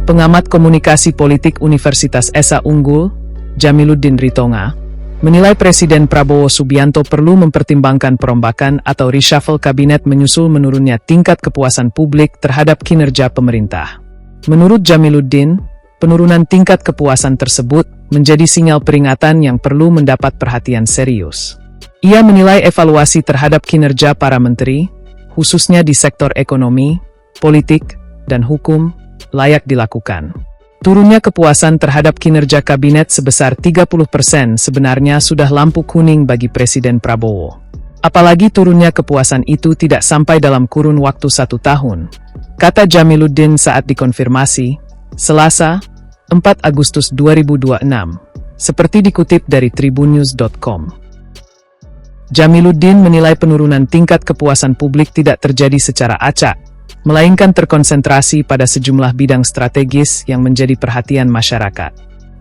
Pengamat komunikasi politik Universitas Esa Unggul, Jamiluddin Ritonga, menilai Presiden Prabowo Subianto perlu mempertimbangkan perombakan atau reshuffle kabinet menyusul menurunnya tingkat kepuasan publik terhadap kinerja pemerintah. Menurut Jamiluddin, penurunan tingkat kepuasan tersebut menjadi sinyal peringatan yang perlu mendapat perhatian serius. Ia menilai evaluasi terhadap kinerja para menteri, khususnya di sektor ekonomi, politik, dan hukum, layak dilakukan. Turunnya kepuasan terhadap kinerja kabinet sebesar 30% sebenarnya sudah lampu kuning bagi Presiden Prabowo. Apalagi turunnya kepuasan itu tidak sampai dalam kurun waktu 1 tahun, kata Jamiluddin saat dikonfirmasi, Selasa, 4 Agustus 2026, seperti dikutip dari tribunnews.com. Jamiluddin menilai penurunan tingkat kepuasan publik tidak terjadi secara acak, melainkan terkonsentrasi pada sejumlah bidang strategis yang menjadi perhatian masyarakat.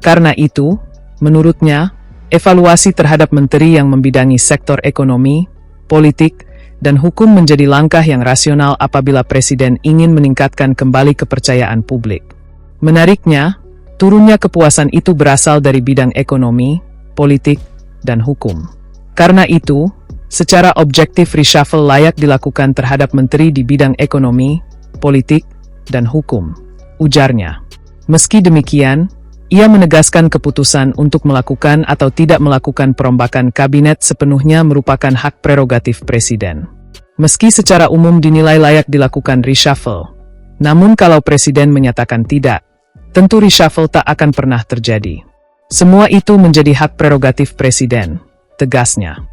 Karena itu, menurutnya, evaluasi terhadap menteri yang membidangi sektor ekonomi, politik, dan hukum menjadi langkah yang rasional apabila Presiden ingin meningkatkan kembali kepercayaan publik. Menariknya, turunnya kepuasan itu berasal dari bidang ekonomi, politik, dan hukum. Karena itu, secara objektif reshuffle layak dilakukan terhadap menteri di bidang ekonomi, politik, dan hukum, ujarnya. Meski demikian, ia menegaskan keputusan untuk melakukan atau tidak melakukan perombakan kabinet sepenuhnya merupakan hak prerogatif Presiden. Meski secara umum dinilai layak dilakukan reshuffle, namun kalau Presiden menyatakan tidak, tentu reshuffle tak akan pernah terjadi. Semua itu menjadi hak prerogatif Presiden, tegasnya.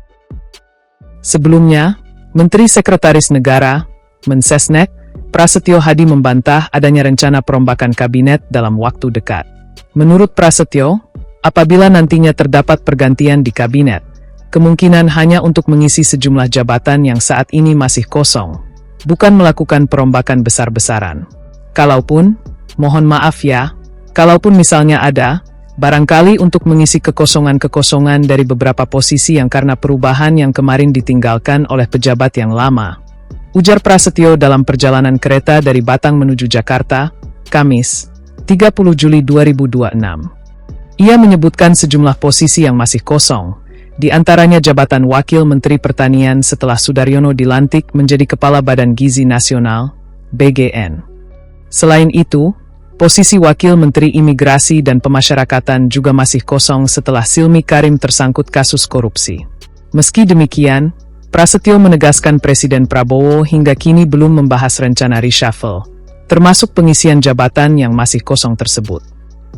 Sebelumnya, Menteri Sekretaris Negara, Mensesnek, Prasetyo Hadi membantah adanya rencana perombakan kabinet dalam waktu dekat. Menurut Prasetyo, apabila nantinya terdapat pergantian di kabinet, kemungkinan hanya untuk mengisi sejumlah jabatan yang saat ini masih kosong, bukan melakukan perombakan besar-besaran. Kalaupun, mohon maaf ya, kalaupun misalnya ada, barangkali untuk mengisi kekosongan-kekosongan dari beberapa posisi yang karena perubahan yang kemarin ditinggalkan oleh pejabat yang lama, ujar Prasetyo dalam perjalanan kereta dari Batang menuju Jakarta, Kamis, 30 Juli 2026. Ia menyebutkan sejumlah posisi yang masih kosong, di antaranya jabatan Wakil Menteri Pertanian setelah Sudaryono dilantik menjadi Kepala Badan Gizi Nasional, BGN. Selain itu, posisi Wakil Menteri Imigrasi dan Pemasyarakatan juga masih kosong setelah Silmi Karim tersangkut kasus korupsi. Meski demikian, Prasetyo menegaskan Presiden Prabowo hingga kini belum membahas rencana reshuffle, termasuk pengisian jabatan yang masih kosong tersebut.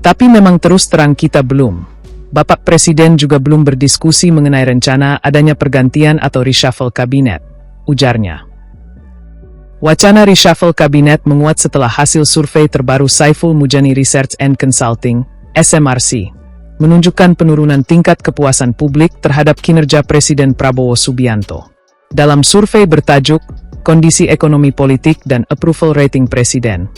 Tapi memang terus terang kita belum. Bapak Presiden juga belum berdiskusi mengenai rencana adanya pergantian atau reshuffle kabinet, ujarnya. Wacana reshuffle kabinet menguat setelah hasil survei terbaru Saiful Mujani Research and Consulting, SMRC, menunjukkan penurunan tingkat kepuasan publik terhadap kinerja Presiden Prabowo Subianto. Dalam survei bertajuk, Kondisi Ekonomi Politik dan Approval Rating Presiden,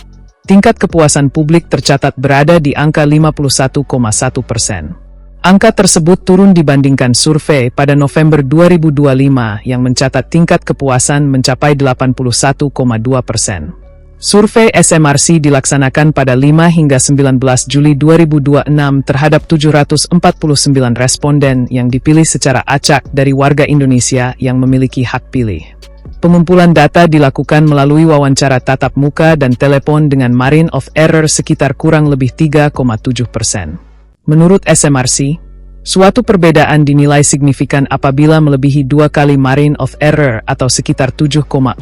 tingkat kepuasan publik tercatat berada di angka 51,1%. Angka tersebut turun dibandingkan survei pada November 2025 yang mencatat tingkat kepuasan mencapai 81,2%. Survei SMRC dilaksanakan pada 5 hingga 19 Juli 2026 terhadap 749 responden yang dipilih secara acak dari warga Indonesia yang memiliki hak pilih. Pengumpulan data dilakukan melalui wawancara tatap muka dan telepon dengan margin of error sekitar kurang lebih 3,7%. Menurut SMRC, suatu perbedaan dinilai signifikan apabila melebihi 2 kali margin of error atau sekitar 7,4%.